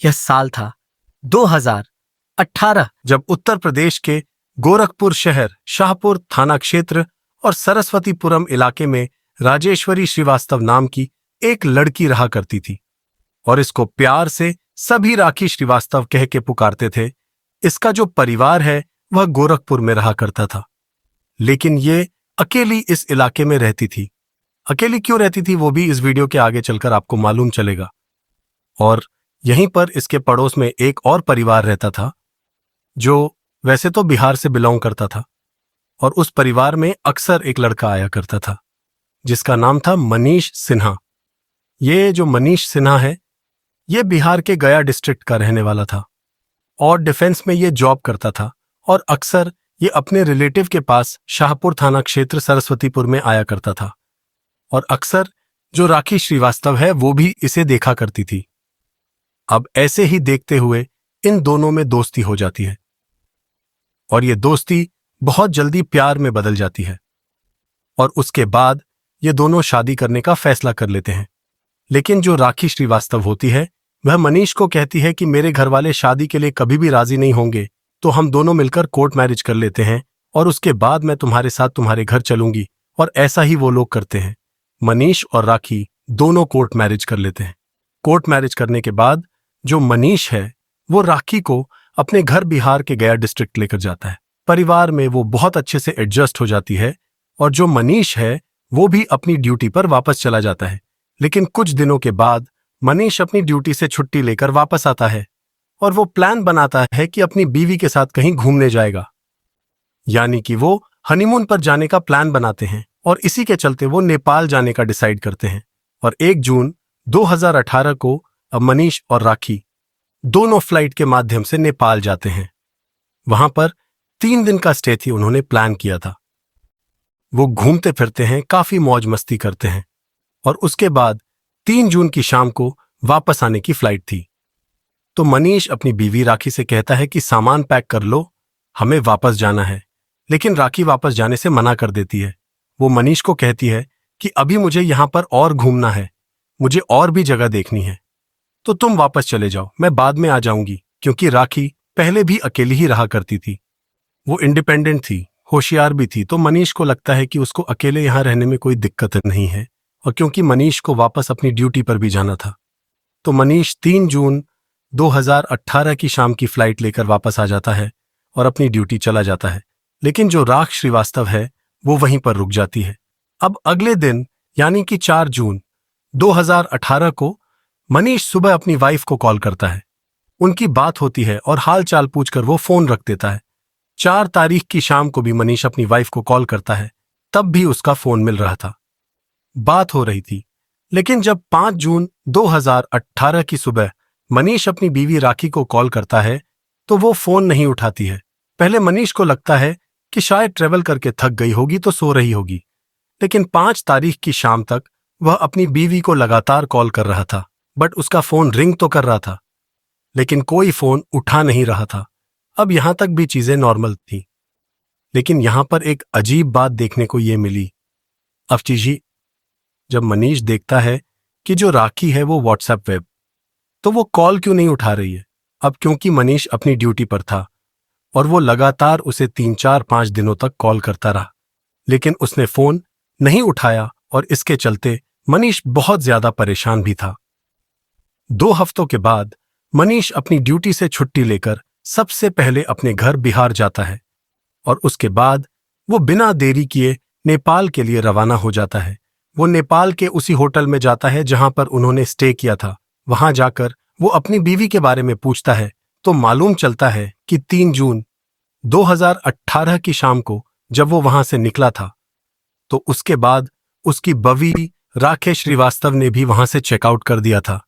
यह साल था 2018, जब उत्तर प्रदेश के गोरखपुर शहर, शाहपुर थाना क्षेत्र और सरस्वतीपुरम इलाके में राजेश्वरी श्रीवास्तव नाम की एक लड़की रहा करती थी और इसको प्यार से सभी राखी श्रीवास्तव कह के पुकारते थे। इसका जो परिवार है वह गोरखपुर में रहा करता था, लेकिन ये अकेली इस इलाके में रहती थी। अकेली क्यों रहती थी वो भी इस वीडियो के आगे चलकर आपको मालूम चलेगा। और यहीं पर इसके पड़ोस में एक और परिवार रहता था जो वैसे तो बिहार से बिलोंग करता था, और उस परिवार में अक्सर एक लड़का आया करता था जिसका नाम था मनीष सिन्हा। ये जो मनीष सिन्हा है ये बिहार के गया डिस्ट्रिक्ट का रहने वाला था और डिफेंस में ये जॉब करता था, और अक्सर ये अपने रिलेटिव के पास शाहपुर थाना क्षेत्र सरस्वतीपुर में आया करता था, और अक्सर जो राखी श्रीवास्तव है वो भी इसे देखा करती थी। अब ऐसे ही देखते हुए इन दोनों में दोस्ती हो जाती है और ये दोस्ती बहुत जल्दी प्यार में बदल जाती है, और उसके बाद ये दोनों शादी करने का फैसला कर लेते हैं। लेकिन जो राखी श्रीवास्तव होती है वह मनीष को कहती है कि मेरे घर वाले शादी के लिए कभी भी राजी नहीं होंगे, तो हम दोनों मिलकर कोर्ट मैरिज कर लेते हैं और उसके बाद मैं तुम्हारे साथ तुम्हारे घर चलूंगी। और ऐसा ही वो लोग करते हैं। मनीष और राखी दोनों कोर्ट मैरिज कर लेते हैं। कोर्ट मैरिज करने के बाद जो मनीष है वो राखी को अपने घर बिहार के गया डिस्ट्रिक्ट लेकर जाता है। परिवार में वो बहुत अच्छे से एडजस्ट हो जाती है और जो मनीष है वो भी अपनी ड्यूटी पर वापस चला जाता है। लेकिन कुछ दिनों के बाद मनीष अपनी ड्यूटी से छुट्टी लेकर वापस आता है और वो प्लान बनाता है कि अपनी बीवी के साथ कहीं घूमने जाएगा, यानी कि वो हनीमून पर जाने का प्लान बनाते हैं, और इसी के चलते वो नेपाल जाने का डिसाइड करते हैं। और 1 जून 2018 को अब मनीष और राखी दोनों फ्लाइट के माध्यम से नेपाल जाते हैं। वहां पर 3 दिन का स्टे थी उन्होंने प्लान किया था। वो घूमते फिरते हैं, काफी मौज मस्ती करते हैं, और उसके बाद 3 जून की शाम को वापस आने की फ्लाइट थी। तो मनीष अपनी बीवी राखी से कहता है कि सामान पैक कर लो, हमें वापस जाना है। लेकिन राखी वापस जाने से मना कर देती है। वो मनीष को कहती है कि अभी मुझे यहां पर और घूमना है, मुझे और भी जगह देखनी है, तो तुम वापस चले जाओ, मैं बाद में आ जाऊंगी। क्योंकि राखी पहले भी अकेली ही रहा करती थी, वो इंडिपेंडेंट थी, होशियार भी थी, तो मनीष को लगता है कि उसको अकेले यहां रहने में कोई दिक्कत नहीं है। और क्योंकि मनीष को वापस अपनी ड्यूटी पर भी जाना था, तो मनीष 3 जून 2018 की शाम की फ्लाइट लेकर वापस आ जाता है और अपनी ड्यूटी चला जाता है। लेकिन जो राख श्रीवास्तव है वो वहीं पर रुक जाती है। अब अगले दिन यानी कि 4 जून 2018 को मनीष सुबह अपनी वाइफ को कॉल करता है। उनकी बात होती है और हाल चाल पूछकर वो फोन रख देता है। 4 तारीख की शाम को भी मनीष अपनी वाइफ को कॉल करता है, तब भी उसका फोन मिल रहा था, बात हो रही थी। लेकिन जब 5 जून 2018 की सुबह मनीष अपनी बीवी राखी को कॉल करता है तो वो फोन नहीं उठाती है। पहले मनीष को लगता है कि शायद ट्रेवल करके थक गई होगी तो सो रही होगी, लेकिन 5 तारीख की शाम तक वह अपनी बीवी को लगातार कॉल कर रहा था। बट उसका फोन रिंग तो कर रहा था, लेकिन कोई फोन उठा नहीं रहा था। अब यहां तक भी चीजें नॉर्मल थी, लेकिन यहां पर एक अजीब बात देखने को ये मिली। अब चीजी जब मनीष देखता है कि जो राखी है वो व्हाट्सएप वेब, तो वो कॉल क्यों नहीं उठा रही है। अब क्योंकि मनीष अपनी ड्यूटी पर था और वो लगातार उसे 3, 4, 5 दिनों तक कॉल करता रहा, लेकिन उसने फोन नहीं उठाया, और इसके चलते मनीष बहुत ज्यादा परेशान भी था। 2 हफ्तों के बाद मनीष अपनी ड्यूटी से छुट्टी लेकर सबसे पहले अपने घर बिहार जाता है, और उसके बाद वो बिना देरी किए नेपाल के लिए रवाना हो जाता है। वो नेपाल के उसी होटल में जाता है जहां पर उन्होंने स्टे किया था। वहां जाकर वो अपनी बीवी के बारे में पूछता है तो मालूम चलता है कि 3 जून 2018 की शाम को जब वो वहां से निकला था, तो उसके बाद उसकी बवी राखे श्रीवास्तव ने भी वहां से चेकआउट कर दिया था,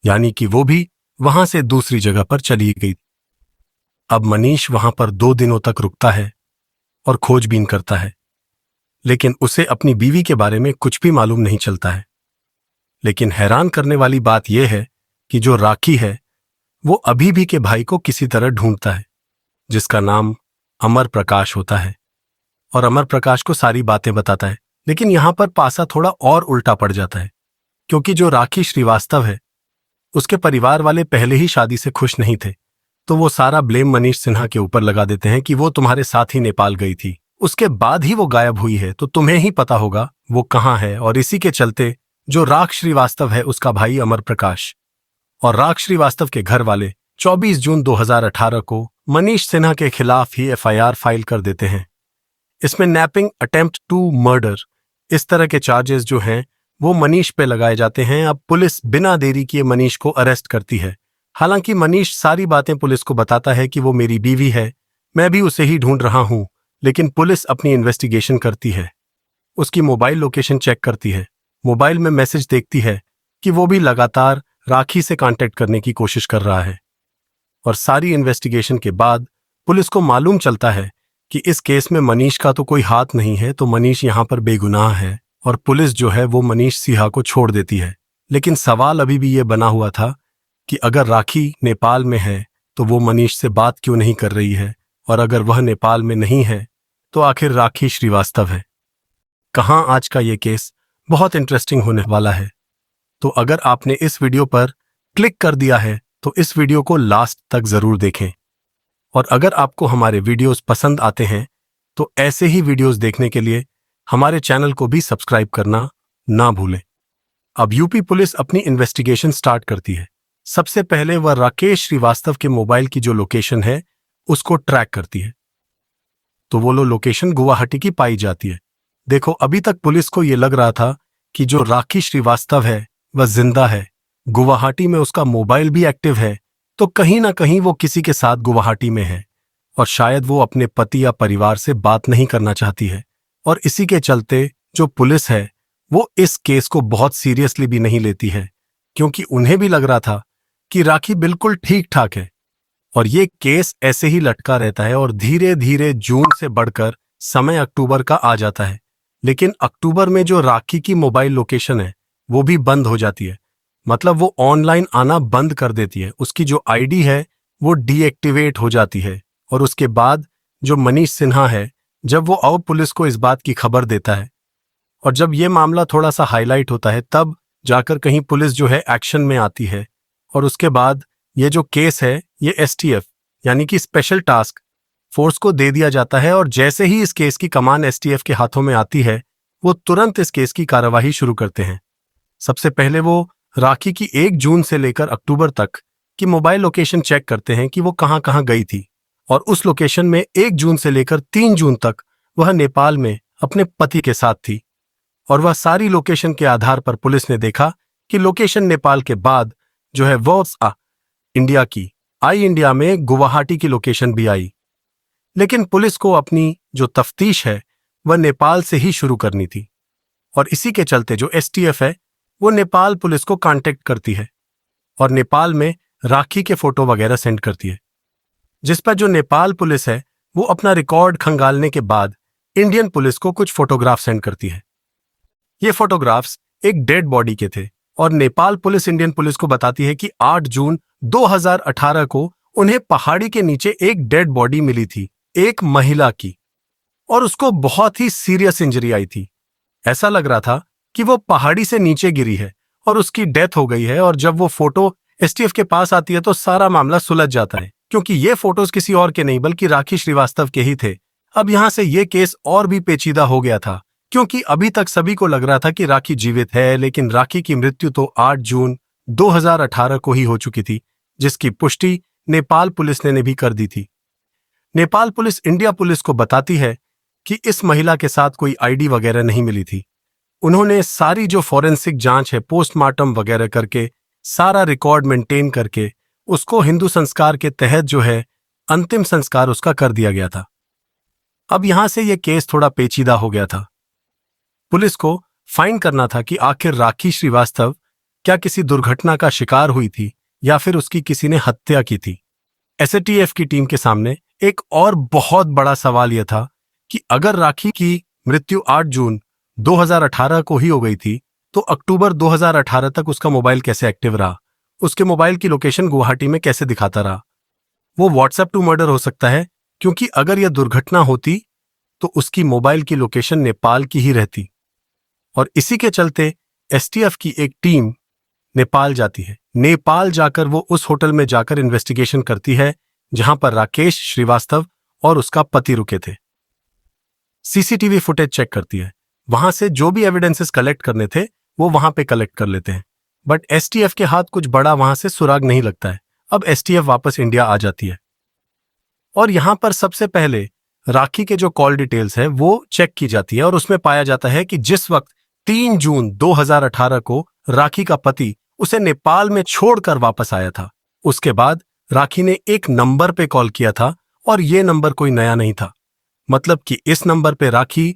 यानी कि वो भी वहां से दूसरी जगह पर चली गई। अब मनीष वहां पर 2 दिनों तक रुकता है और खोजबीन करता है, लेकिन उसे अपनी बीवी के बारे में कुछ भी मालूम नहीं चलता है। लेकिन हैरान करने वाली बात यह है कि जो राखी है वो अभी भी के भाई को किसी तरह ढूंढता है, जिसका नाम अमर प्रकाश होता है, और अमर प्रकाश को सारी बातें बताता है। लेकिन यहां पर पासा थोड़ा और उल्टा पड़ जाता है, क्योंकि जो राखी श्रीवास्तव है उसके परिवार वाले पहले ही शादी से खुश नहीं थे, तो वो सारा ब्लेम मनीष सिन्हा के ऊपर लगा देते हैं कि वो तुम्हारे साथ ही नेपाल गई थी, उसके बाद ही वो गायब हुई है, तो तुम्हें ही पता होगा वो कहाँ है। और इसी के चलते जो राख श्रीवास्तव है उसका भाई अमर प्रकाश और राख श्रीवास्तव के घर वाले 24 जून 2018 को मनीष सिन्हा के खिलाफ ही एफआईआर फाइल कर देते हैं। इसमें नैपिंग, अटेम्प्ट टू मर्डर, इस तरह के चार्जेस जो हैं वो मनीष पे लगाए जाते हैं। अब पुलिस बिना देरी किए मनीष को अरेस्ट करती है। हालांकि मनीष सारी बातें पुलिस को बताता है कि वो मेरी बीवी है, मैं भी उसे ही ढूंढ रहा हूं, लेकिन पुलिस अपनी इन्वेस्टिगेशन करती है, उसकी मोबाइल लोकेशन चेक करती है, मोबाइल में मैसेज देखती है कि वो भी लगातार राखी से कांटेक्ट करने की कोशिश कर रहा है। और सारी इन्वेस्टिगेशन के बाद पुलिस को मालूम चलता है कि इस केस में मनीष का तो कोई हाथ नहीं है, तो मनीष यहां पर बेगुनाह है और पुलिस जो है वो मनीष सिन्हा को छोड़ देती है। लेकिन सवाल अभी भी ये बना हुआ था कि अगर राखी नेपाल में है तो वो मनीष से बात क्यों नहीं कर रही है, और अगर वह नेपाल में नहीं है तो आखिर राखी श्रीवास्तव है कहाँ। आज का ये केस बहुत इंटरेस्टिंग होने वाला है, तो अगर आपने इस वीडियो पर क्लिक कर दिया है तो इस वीडियो को लास्ट तक जरूर देखें। और अगर आपको हमारे वीडियोस पसंद आते हैं तो ऐसे ही वीडियोस देखने के लिए हमारे चैनल को भी सब्सक्राइब करना ना भूलें। अब यूपी पुलिस अपनी इन्वेस्टिगेशन स्टार्ट करती है। सबसे पहले वह राकेश श्रीवास्तव के मोबाइल की जो लोकेशन है उसको ट्रैक करती है, तो वो लोकेशन गुवाहाटी की पाई जाती है। देखो, अभी तक पुलिस को यह लग रहा था कि जो राखी श्रीवास्तव है वह जिंदा है, गुवाहाटी में उसका मोबाइल भी एक्टिव है, तो कहीं ना कहीं वो किसी के साथ गुवाहाटी में है और शायद वो अपने पति या परिवार से बात नहीं करना चाहती है। और इसी के चलते जो पुलिस है वो इस केस को बहुत सीरियसली भी नहीं लेती है, क्योंकि उन्हें भी लग रहा था कि राखी बिल्कुल ठीक ठाक है। और ये केस ऐसे ही लटका रहता है और धीरे धीरे जून से बढ़कर समय अक्टूबर का आ जाता है। लेकिन अक्टूबर में जो राखी की मोबाइल लोकेशन है वो भी बंद हो जाती है, मतलब वो ऑनलाइन आना बंद कर देती है, उसकी जो आईडी है वो डीएक्टिवेट हो जाती है। और उसके बाद जो मनीष सिन्हा है, जब वो और पुलिस को इस बात की खबर देता है और जब ये मामला थोड़ा सा हाईलाइट होता है, तब जाकर कहीं पुलिस जो है एक्शन में आती है। और उसके बाद ये जो केस है ये एसटीएफ यानी कि स्पेशल टास्क फोर्स को दे दिया जाता है। और जैसे ही इस केस की कमान एसटीएफ के हाथों में आती है वो तुरंत इस केस की कार्यवाही शुरू करते हैं। सबसे पहले वो राखी की 1 जून से लेकर अक्टूबर तक की मोबाइल लोकेशन चेक करते हैं कि वो कहां कहां गई थी। और उस लोकेशन में 1 जून से लेकर 3 जून तक वह नेपाल में अपने पति के साथ थी। और वह सारी लोकेशन के आधार पर पुलिस ने देखा कि लोकेशन नेपाल के बाद जो है वो इंडिया की आई, इंडिया में गुवाहाटी की लोकेशन भी आई। लेकिन पुलिस को अपनी जो तफ्तीश है वह नेपाल से ही शुरू करनी थी। और इसी के चलते जो एसटीएफ है वो नेपाल पुलिस को कांटेक्ट करती है और नेपाल में राखी के फोटो वगैरह सेंड करती है, जिस पर जो नेपाल पुलिस है वो अपना रिकॉर्ड खंगालने के बाद इंडियन पुलिस को कुछ फोटोग्राफ सेंड करती है। ये फोटोग्राफ्स एक डेड बॉडी के थे और नेपाल पुलिस इंडियन पुलिस को बताती है कि 8 जून 2018 को उन्हें पहाड़ी के नीचे एक डेड बॉडी मिली थी, एक महिला की, और उसको बहुत ही सीरियस इंजरी आई थी। ऐसा लग रहा था कि वो पहाड़ी से नीचे गिरी है और उसकी डेथ हो गई है। और जब वो फोटो एसटीएफ के पास आती है तो सारा मामला सुलझ जाता है, क्योंकि ये फोटोज किसी और के नहीं बल्कि राखी श्रीवास्तव के ही थे। अब यहां से ये केस और भी पेचीदा हो गया था, क्योंकि अभी तक सभी को लग रहा था कि राखी जीवित है, लेकिन राखी की मृत्यु तो 8 जून 2018 को ही हो चुकी थी, जिसकी पुष्टि नेपाल पुलिस ने भी कर दी थी। नेपाल पुलिस इंडिया पुलिस को बताती है कि इस महिला के साथ कोई आईडी वगैरह नहीं मिली थी। उन्होंने सारी जो फॉरेंसिक जांच है, पोस्टमार्टम वगैरह करके, सारा रिकॉर्ड मेंटेन करके उसको हिंदू संस्कार के तहत जो है अंतिम संस्कार उसका कर दिया गया था। अब यहां से यह केस थोड़ा पेचीदा हो गया था। पुलिस को फाइंड करना था कि आखिर राखी श्रीवास्तव क्या किसी दुर्घटना का शिकार हुई थी या फिर उसकी किसी ने हत्या की थी। एसटीएफ की टीम के सामने एक और बहुत बड़ा सवाल यह था कि अगर राखी की मृत्यु 8 जून 2018 को ही हो गई थी तो अक्टूबर 2018 तक उसका मोबाइल कैसे एक्टिव रहा, उसके मोबाइल की लोकेशन गुवाहाटी में कैसे दिखाता रहा। वो व्हाट्सएप टू मर्डर हो सकता है, क्योंकि अगर यह दुर्घटना होती तो उसकी मोबाइल की लोकेशन नेपाल की ही रहती। और इसी के चलते एसटीएफ की एक टीम नेपाल जाती है। नेपाल जाकर वो उस होटल में जाकर इन्वेस्टिगेशन करती है जहां पर राकेश श्रीवास्तव और उसका पति रुके थे। सीसीटीवी फुटेज चेक करती है। वहां से जो भी एविडेंसेस कलेक्ट करने थे वो वहां पे कलेक्ट कर लेते हैं, बट एसटीएफ के हाथ कुछ बड़ा वहां से सुराग नहीं लगता है। अब एसटीएफ वापस इंडिया आ जाती है और यहां पर सबसे पहले राखी के जो कॉल डिटेल्स है वो चेक की जाती है और उसमें पाया जाता है कि जिस वक्त 3 जून 2018 को राखी का पति उसे नेपाल में छोड़कर वापस आया था, उसके बाद राखी ने एक नंबर पे कॉल किया था और ये नंबर कोई नया नहीं था। मतलब कि इस नंबर पे राखी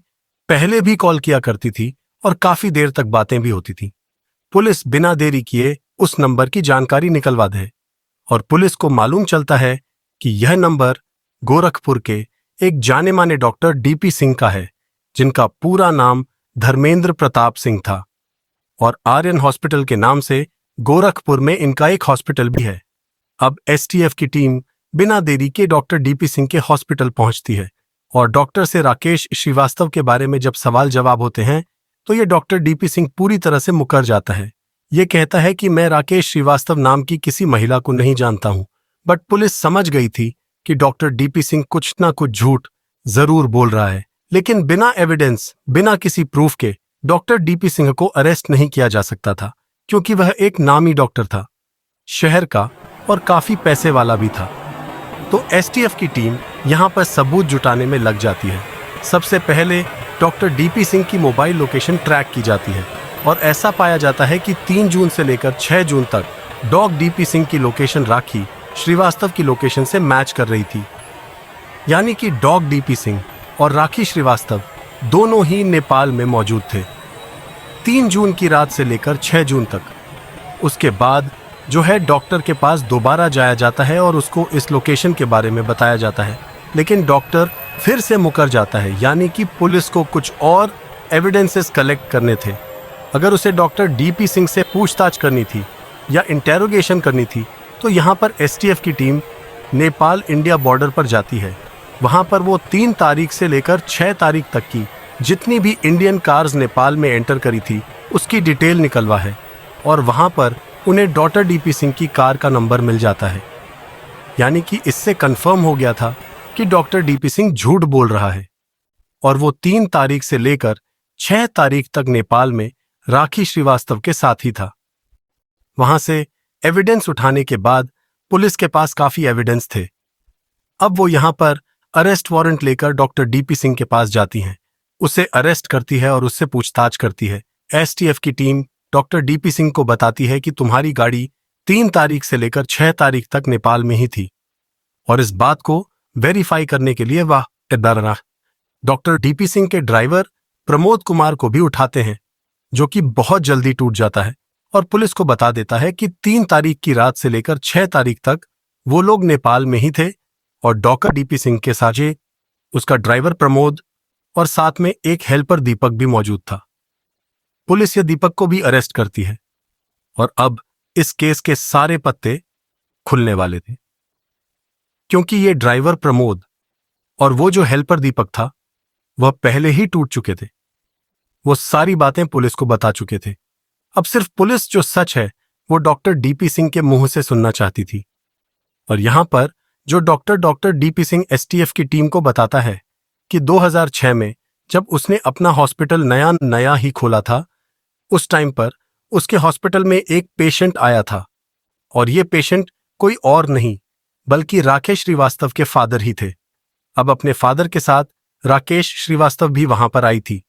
पहले भी कॉल किया करती थी और काफी देर तक बातें भी होती थी। पुलिस बिना देरी किए उस नंबर की जानकारी निकलवा दे और पुलिस को मालूम चलता है कि यह नंबर गोरखपुर के एक जाने माने डॉक्टर डीपी सिंह का है, जिनका पूरा नाम धर्मेंद्र प्रताप सिंह था और आर्यन हॉस्पिटल के नाम से गोरखपुर में इनका एक हॉस्पिटल भी है। अब एसटीएफ की टीम बिना देरी के डॉक्टर डीपी सिंह के हॉस्पिटल पहुंचती है और डॉक्टर से राकेश श्रीवास्तव के बारे में जब सवाल जवाब होते हैं तो ये डॉक्टर डीपी सिंह पूरी तरह से मुकर जाता है। ये कहता है कि मैं राकेश श्रीवास्तव नाम की किसी महिला को नहीं जानता हूं, बट पुलिस समझ गई थी कि डॉक्टर डीपी सिंह कुछ ना कुछ झूठ जरूर बोल रहा है। लेकिन बिना एविडेंस, बिना किसी प्रूफ के डॉक्टर डीपी सिंह को अरेस्ट नहीं किया जा सकता था, क्योंकि वह एक नामी डॉक्टर था, शहर का और काफी पैसे वाला भी था। तो एसटीएफ की टीम यहां पर सबूत जुटाने में लग जाती है। सबसे पहले डॉक्टर डीपी सिंह की मोबाइल लोकेशन ट्रैक की जाती है और ऐसा पाया जाता है कि 3 जून से लेकर 6 जून तक डॉग डीपी सिंह की लोकेशन राखी श्रीवास्तव की लोकेशन से मैच कर रही थी। यानी कि डॉग डीपी सिंह और राखी श्रीवास्तव दोनों ही नेपाल में मौजूद थे 3 जून की रात से लेकर 6 जून तक। उसके बाद जो है डॉक्टर के पास दोबारा जाया जाता है और उसको इस लोकेशन के बारे में बताया जाता है, लेकिन डॉक्टर फिर से मुकर जाता है। यानी कि पुलिस को कुछ और एविडेंसेस कलेक्ट करने थे। अगर उसे डॉक्टर डीपी सिंह से पूछताछ करनी थी या इंटेरोगेशन करनी थी तो यहाँ पर एसटीएफ की टीम नेपाल इंडिया बॉर्डर पर जाती है। वहाँ पर वो 3 तारीख से लेकर 6 तारीख तक की जितनी भी इंडियन कार्स नेपाल में एंटर करी थी उसकी डिटेल निकलवा है और वहाँ पर उन्हें डॉक्टर डीपी सिंह की कार का नंबर मिल जाता है। यानी कि इससे कंफर्म हो गया था कि डॉक्टर डीपी सिंह झूठ बोल रहा है और वो 3 तारीख से लेकर 6 तारीख तक नेपाल में राखी श्रीवास्तव के साथ ही था। वहां से एविडेंस उठाने के बाद पुलिस के पास काफी एविडेंस थे। अब वो यहां पर अरेस्ट वारंट लेकर डॉक्टर डीपी सिंह के पास जाती हैं, उसे अरेस्ट करती है और उससे पूछताछ करती है। एसटीएफ की टीम डॉक्टर डीपी सिंह को बताती है कि तुम्हारी गाड़ी 3 तारीख से लेकर 6 तारीख तक नेपाल में ही थी और इस बात को वेरीफाई करने के लिए वह डॉक्टर डीपी सिंह के ड्राइवर प्रमोद कुमार को भी उठाते हैं, जो कि बहुत जल्दी टूट जाता है और पुलिस को बता देता है कि 3 तारीख की रात से लेकर 6 तारीख तक वो लोग नेपाल में ही थे और डॉक्टर डीपी सिंह के साझे उसका ड्राइवर प्रमोद और साथ में एक हेल्पर दीपक भी मौजूद था। पुलिस ये दीपक को भी अरेस्ट करती है और अब इस केस के सारे पत्ते खुलने वाले थे, क्योंकि ये ड्राइवर प्रमोद और वो जो हेल्पर दीपक था वह पहले ही टूट चुके थे। वो सारी बातें पुलिस को बता चुके थे। अब सिर्फ पुलिस जो सच है वो डॉक्टर डीपी सिंह के मुंह से सुनना चाहती थी। और यहां पर जो डॉक्टर डीपी सिंह एसटीएफ की टीम को बताता है कि 2006 में जब उसने अपना हॉस्पिटल नया ही खोला था, उस टाइम पर उसके हॉस्पिटल में एक पेशेंट आया था और ये पेशेंट कोई और नहीं बल्कि राकेश श्रीवास्तव के फादर ही थे। अब अपने फादर के साथ राकेश श्रीवास्तव भी वहां पर आई थी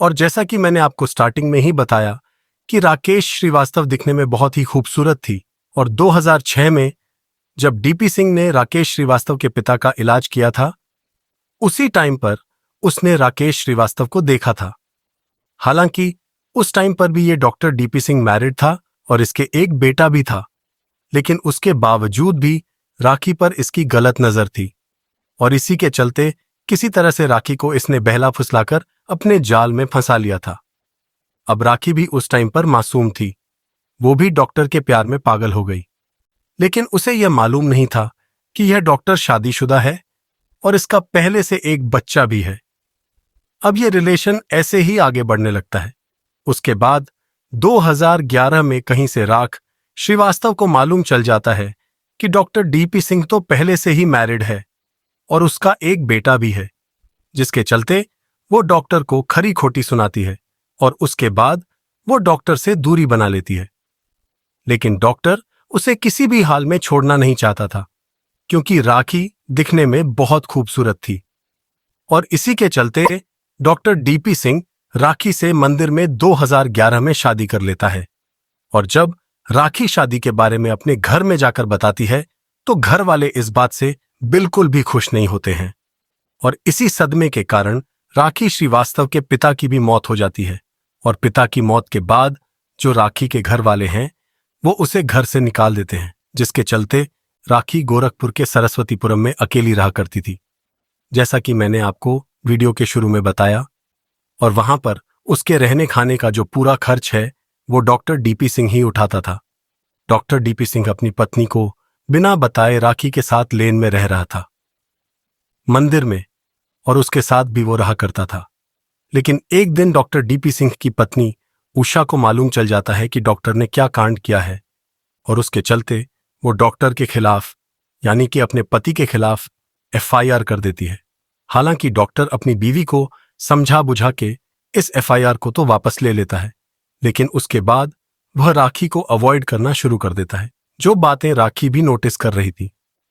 और जैसा कि मैंने आपको स्टार्टिंग में ही बताया कि राकेश श्रीवास्तव दिखने में बहुत ही खूबसूरत थी और 2006 में जब डीपी सिंह ने राकेश श्रीवास्तव के पिता का इलाज किया था, उसी टाइम पर उसने राकेश श्रीवास्तव को देखा था। हालांकि उस टाइम पर भी ये डॉक्टर डीपी सिंह मैरिड था और इसके एक बेटा भी था, लेकिन उसके बावजूद भी राखी पर इसकी गलत नजर थी और इसी के चलते किसी तरह से राखी को इसने बहला फुसलाकर अपने जाल में फंसा लिया था। अब राखी भी उस टाइम पर मासूम थी, वो भी डॉक्टर के प्यार में पागल हो गई, लेकिन उसे यह मालूम नहीं था कि यह डॉक्टर शादीशुदा है और इसका पहले से एक बच्चा भी है। अब यह रिलेशन ऐसे ही आगे बढ़ने लगता है। उसके बाद 2011 में कहीं से राख श्रीवास्तव को मालूम चल जाता है कि डॉक्टर डीपी सिंह तो पहले से ही मैरिड है और उसका एक बेटा भी है, जिसके चलते वो डॉक्टर को खरी खोटी सुनाती है और उसके बाद वो डॉक्टर से दूरी बना लेती है। लेकिन डॉक्टर उसे किसी भी हाल में छोड़ना नहीं चाहता था, क्योंकि राखी दिखने में बहुत खूबसूरत थी। और इसी के चलते डॉक्टर डीपी सिंह राखी से मंदिर में 2011 में शादी कर लेता है। और जब राखी शादी के बारे में अपने घर में जाकर बताती है तो घर वाले इस बात से बिल्कुल भी खुश नहीं होते हैं। और इसी सदमे के कारण राखी श्रीवास्तव के पिता की भी मौत हो जाती है। और पिता की मौत के बाद जो राखी के घर वाले हैं वो उसे घर से निकाल देते हैं, जिसके चलते राखी गोरखपुर के सरस्वतीपुरम में अकेली रहा करती थी, जैसा कि मैंने आपको वीडियो के शुरू में बताया। और वहां पर उसके रहने खाने का जो पूरा खर्च है वो डॉक्टर डीपी सिंह ही उठाता था। डॉक्टर डीपी सिंह अपनी पत्नी को बिना बताए राखी के साथ लेन में रह रहा था, मंदिर में, और उसके साथ भी वो रहा करता था। लेकिन एक दिन डॉक्टर डीपी सिंह की पत्नी उषा को मालूम चल जाता है कि डॉक्टर ने क्या कांड किया है, और उसके चलते वो डॉक्टर के खिलाफ, यानी कि अपने पति के खिलाफ एफआईआर कर देती है। हालांकि डॉक्टर अपनी बीवी को समझा बुझा के इस एफआईआर को तो वापस ले लेता है, लेकिन उसके बाद वह राखी को अवॉइड करना शुरू कर देता है, जो बातें राखी भी नोटिस कर रही थी।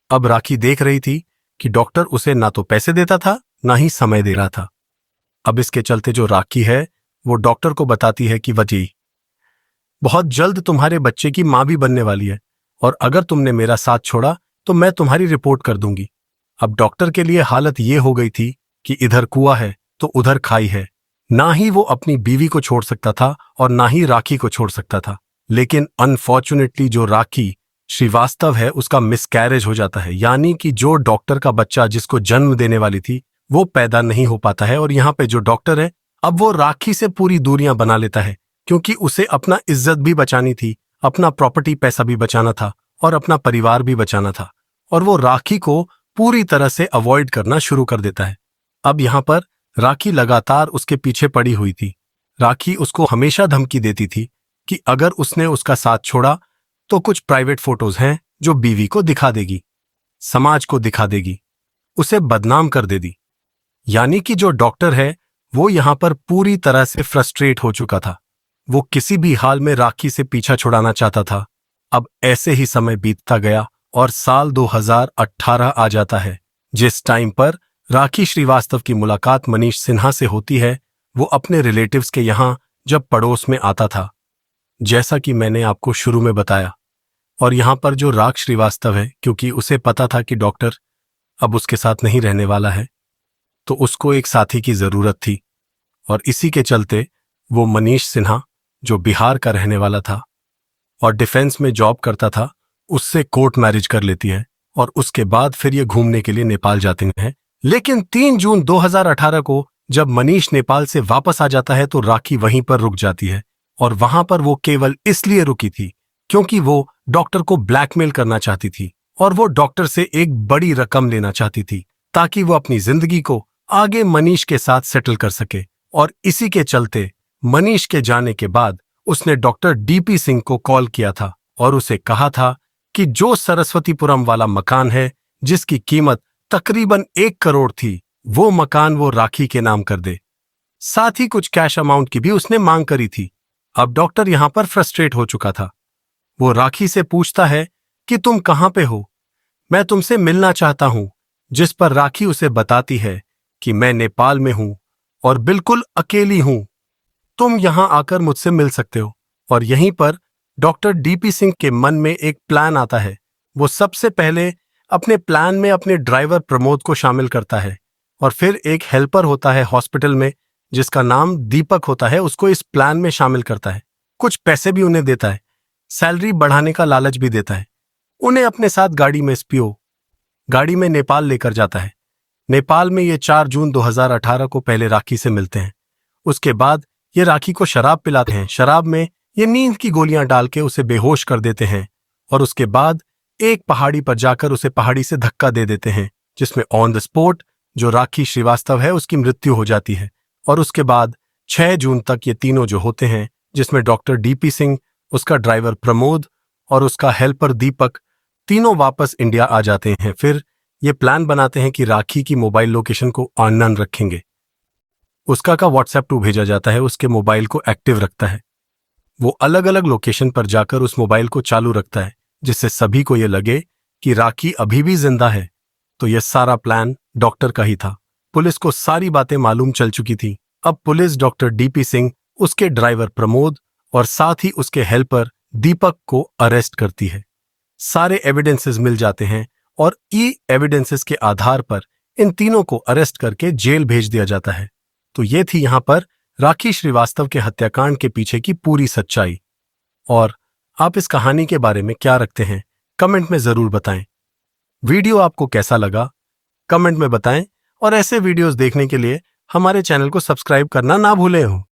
अब राखी देख रही थी कि डॉक्टर उसे ना तो पैसे देता था ना ही समय दे रहा था। अब इसके चलते जो राखी है वो डॉक्टर को बताती है कि वजी, बहुत जल्द तुम्हारे बच्चे की मां भी बनने वाली है, और अगर तुमने मेरा साथ छोड़ा तो मैं तुम्हारी रिपोर्ट कर दूंगी। अब डॉक्टर के लिए हालत ये हो गई थी कि इधर कुआं है तो उधर खाई है। ना ही वो अपनी बीवी को छोड़ सकता था और ना ही राखी को छोड़ सकता था। लेकिन अनफॉर्चुनेटली जो राखी श्रीवास्तव है उसका मिसकैरेज हो जाता है, यानी कि जो डॉक्टर का बच्चा जिसको जन्म देने वाली थी वो पैदा नहीं हो पाता है। और यहाँ पे जो डॉक्टर है अब वो राखी से पूरी दूरियां बना लेता है, क्योंकि उसे अपना इज्जत भी बचानी थी, अपना प्रॉपर्टी पैसा भी बचाना था और अपना परिवार भी बचाना था। और वो राखी को पूरी तरह से अवॉइड करना शुरू कर देता है। अब यहाँ पर राखी लगातार उसके पीछे पड़ी हुई थी। राखी उसको हमेशा धमकी देती थी कि अगर उसने उसका साथ छोड़ा तो कुछ प्राइवेट फोटोज हैं जो बीवी को दिखा देगी, समाज को दिखा देगी, उसे बदनाम कर देगी। यानी कि जो डॉक्टर है वो यहां पर पूरी तरह से फ्रस्ट्रेट हो चुका था। वो किसी भी हाल में राखी से पीछा छुड़ाना चाहता था। अब ऐसे ही समय बीतता गया और साल 2018 आ जाता है, जिस टाइम पर राखी श्रीवास्तव की मुलाकात मनीष सिन्हा से होती है। वो अपने रिलेटिव्स के यहां जब पड़ोस में आता था, जैसा कि मैंने आपको शुरू में बताया। और यहां पर जो राख श्रीवास्तव है, क्योंकि उसे पता था कि डॉक्टर अब उसके साथ नहीं रहने वाला है, तो उसको एक साथी की जरूरत थी। और इसी के चलते वो मनीष सिन्हा, जो बिहार का रहने वाला था और डिफेंस में जॉब करता था, उससे कोर्ट मैरिज कर लेती है। और उसके बाद फिर ये घूमने के लिए नेपाल जाते हैं। लेकिन 3 जून 2018 को जब मनीष नेपाल से वापस आ जाता है तो राखी वहीं पर रुक जाती है। और वहां पर वो केवल इसलिए रुकी थी क्योंकि वो डॉक्टर को ब्लैकमेल करना चाहती थी और वो डॉक्टर से एक बड़ी रकम लेना चाहती थी, ताकि वो अपनी जिंदगी को आगे मनीष के साथ सेटल कर सके। और इसी के चलते मनीष के जाने के बाद उसने डॉक्टर डीपी सिंह को कॉल किया था और उसे कहा था कि जो सरस्वतीपुरम वाला मकान है, जिसकी कीमत तकरीबन 1 करोड़ थी, वो मकान वो राखी के नाम कर दे। साथ ही कुछ कैश अमाउंट की भी उसने मांग करी थी। अब डॉक्टर यहां पर फ्रस्ट्रेट हो चुका था। वो राखी से पूछता है कि तुम कहां पे हो, मैं तुमसे मिलना चाहता हूं। जिस पर राखी उसे बताती है कि मैं नेपाल में हूं और बिल्कुल अकेली हूं, तुम यहां आकर मुझसे मिल सकते हो। और यहीं पर डॉक्टर डीपी सिंह के मन में एक प्लान आता है। वो सबसे पहले अपने प्लान में अपने ड्राइवर प्रमोद को शामिल करता है और फिर एक हेल्पर होता है हॉस्पिटल में जिसका नाम दीपक होता है, उसको इस प्लान में शामिल करता है। कुछ पैसे भी उन्हें देता है, सैलरी बढ़ाने का लालच भी देता है। उन्हें अपने साथ गाड़ी में स्पीओ गाड़ी में नेपाल लेकर जाता है। नेपाल में ये 4 जून 2018 को पहले राखी से मिलते हैं। उसके बाद ये राखी को शराब पिलाते हैं। शराब में ये नींद की गोलियां डाल के उसे बेहोश कर देते हैं और उसके बाद एक पहाड़ी पर जाकर उसे पहाड़ी से धक्का दे देते हैं, जिसमें ऑन द स्पॉट जो राखी श्रीवास्तव है उसकी मृत्यु हो जाती है। और उसके बाद 6 जून तक ये तीनों जो होते हैं जिसमें डॉक्टर डीपी सिंह, उसका ड्राइवर प्रमोद और उसका हेल्पर दीपक तीनों वापस इंडिया आ जाते हैं। फिर ये प्लान बनाते हैं कि राखी की मोबाइल लोकेशन को ऑन रखेंगे। उसका का व्हाट्सएप टू भेजा जाता है, उसके मोबाइल को एक्टिव रखता है। वो अलग अलग लोकेशन पर जाकर उस मोबाइल को चालू रखता है, जिससे सभी को यह लगे कि राखी अभी भी जिंदा है। तो यह सारा प्लान डॉक्टर का ही था। पुलिस को सारी बातें मालूम चल चुकी थी। अब पुलिस डॉक्टर डीपी सिंह, उसके ड्राइवर प्रमोद और साथ ही उसके हेल्पर दीपक को अरेस्ट करती है। सारे एविडेंसेस मिल जाते हैं और एविडेंसेस के आधार पर इन तीनों को अरेस्ट करके जेल भेज दिया जाता है। तो ये थी यहां पर राखी श्रीवास्तव के हत्याकांड के पीछे की पूरी सच्चाई। और आप इस कहानी के बारे में क्या रखते हैं, कमेंट में जरूर बताएं। वीडियो आपको कैसा लगा, कमेंट में बताएं और ऐसे वीडियोस देखने के लिए हमारे चैनल को सब्सक्राइब करना ना भूलें हो।